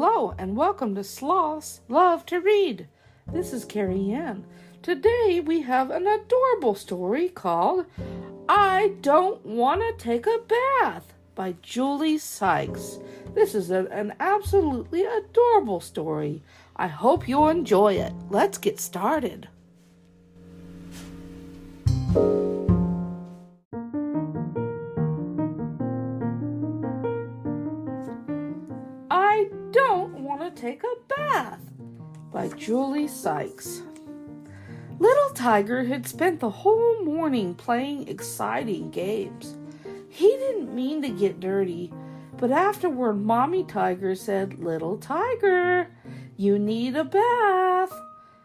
Hello and welcome to Sloths Love to Read. This is Carrie Ann. Today we have an adorable story called I Don't Want to Take a Bath by Julie Sykes. This is an absolutely adorable story. I hope you'll enjoy it. Let's get started. I Don't Want to Take a Bath by Julie Sykes. Little Tiger had spent the whole morning playing exciting games. He didn't mean to get dirty, but afterward Mommy Tiger said, "Little Tiger, you need a bath."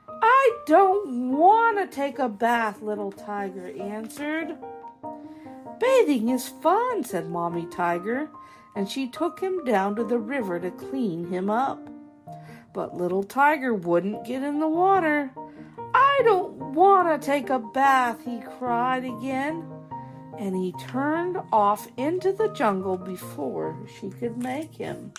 "I don't want to take a bath," Little Tiger answered. "Bathing is fun," said Mommy Tiger, and she took him down to the river to clean him up. But Little Tiger wouldn't get in the water. "I don't want to take a bath," he cried again, and he turned off into the jungle before she could make him.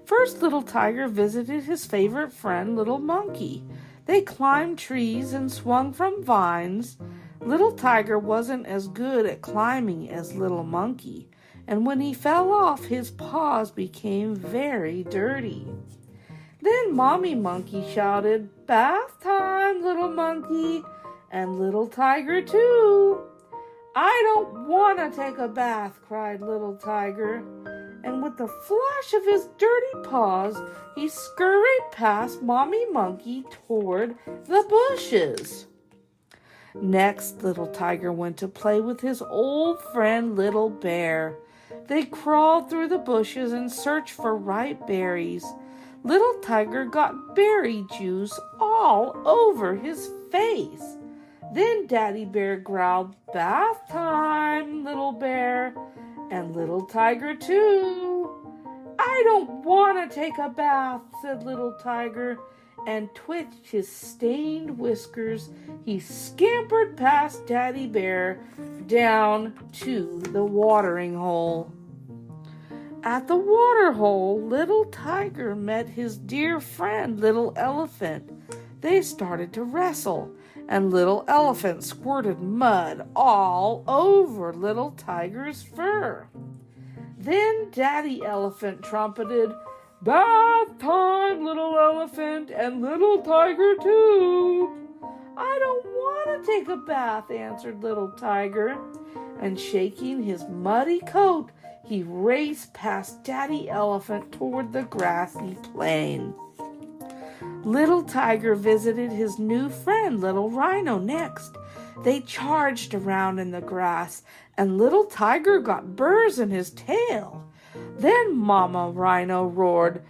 First, Little Tiger visited his favorite friend, Little Monkey. They climbed trees and swung from vines. Little Tiger wasn't as good at climbing as Little Monkey, and when he fell off, his paws became very dirty. Then Mommy Monkey shouted, "Bath time, Little Monkey," and Little Tiger too. "I don't want to take a bath," cried Little Tiger, and with the flash of his dirty paws, he scurried past Mommy Monkey toward the bushes. Next, Little Tiger went to play with his old friend Little Bear. They crawled through the bushes and searched for ripe berries. Little Tiger got berry juice all over his face. Then Daddy Bear growled, "Bath time, Little Bear," and Little Tiger too. "I don't want to take a bath," said Little Tiger, and twitched his stained whiskers. He scampered past Daddy Bear down to the watering hole. At the water hole, Little Tiger met his dear friend, Little Elephant. They started to wrestle, and Little Elephant squirted mud all over Little Tiger's fur. Then Daddy Elephant trumpeted, "Bath time, Little Elephant, and Little Tiger too." "I don't want to take a bath," answered Little Tiger, and shaking his muddy coat, he raced past Daddy Elephant toward the grassy plain. Little Tiger visited his new friend, Little Rhino, next. They charged around in the grass, and Little Tiger got burrs in his tail. Then Mama Rhino roared,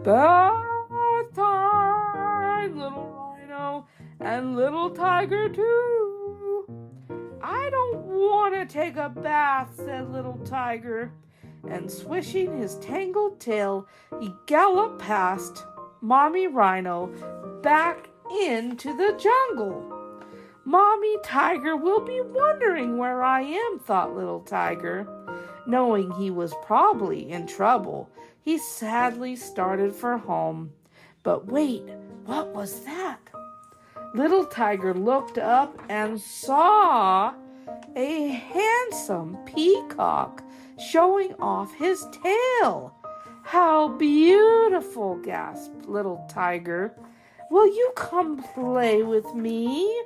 "Bath time, Little Rhino, and Little Tiger too." "I don't want to take a bath," said Little Tiger, and swishing his tangled tail, he galloped past Mommy Rhino back into the jungle. "Mommy Tiger will be wondering where I am," thought Little Tiger. Knowing he was probably in trouble, he sadly started for home. But wait, what was that? Little Tiger looked up and saw a handsome peacock showing off his tail. "How beautiful!" gasped Little Tiger. "Will you come play with me?"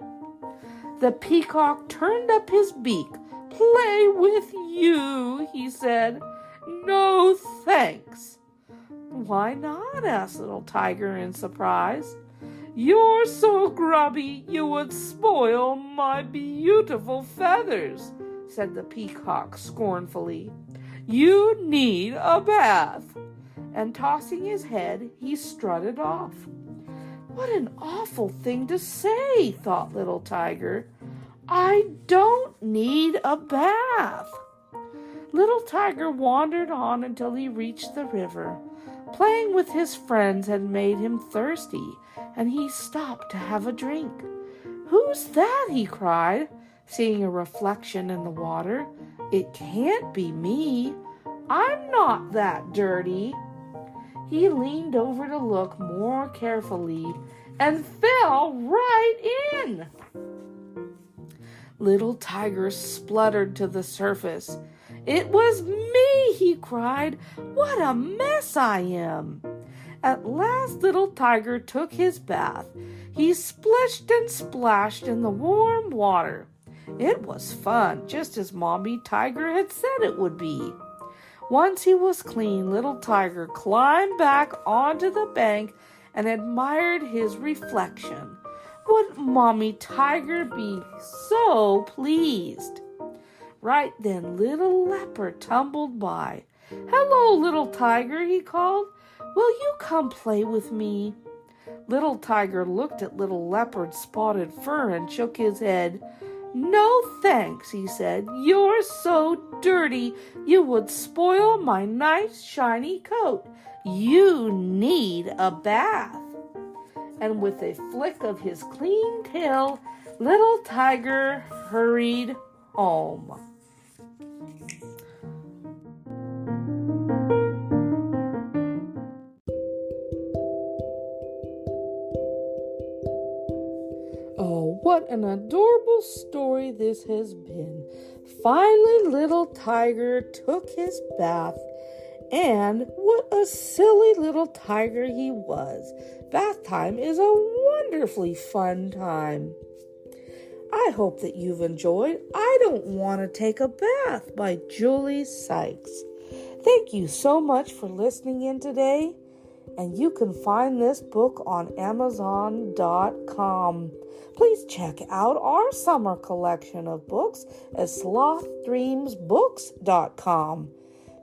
The peacock turned up his beak. "Play with you," he said. "No, thanks." "Why not?" asked Little Tiger in surprise. "You're so grubby you would spoil my beautiful feathers," said the peacock scornfully. "You need a bath." And tossing his head, he strutted off. "What an awful thing to say," thought Little Tiger. "I don't need a bath." Little Tiger wandered on until he reached the river. Playing with his friends had made him thirsty, and he stopped to have a drink. "Who's that?" he cried, seeing a reflection in the water. "It can't be me. I'm not that dirty." He leaned over to look more carefully and fell right in. Little Tiger spluttered to the surface. "It was me," he cried. "What a mess I am." At last Little Tiger took his bath. He splished and splashed in the warm water. It was fun, just as Mommy Tiger had said it would be. Once he was clean, Little Tiger climbed back onto the bank and admired his reflection. Would Mommy Tiger be so pleased? Right then, Little Leopard tumbled by. "Hello, Little Tiger," he called. "Will you come play with me?" Little Tiger looked at Little Leopard's spotted fur and shook his head. "No thanks," he said. "You're so dirty you would spoil my nice shiny coat. You need a bath." And with a flick of his clean tail, Little Tiger hurried home. Oh, what an adorable story this has been. Finally, Little Tiger took his bath, and what a silly little tiger he was. Bath time is a wonderfully fun time. I hope that you've enjoyed I Don't Want to Take a Bath by Julie Sykes. Thank you so much for listening in today, and you can find this book on Amazon.com. Please check out our summer collection of books at slothdreamsbooks.com.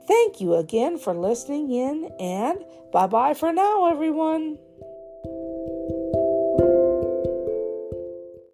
Thank you again for listening in, and bye-bye for now, everyone.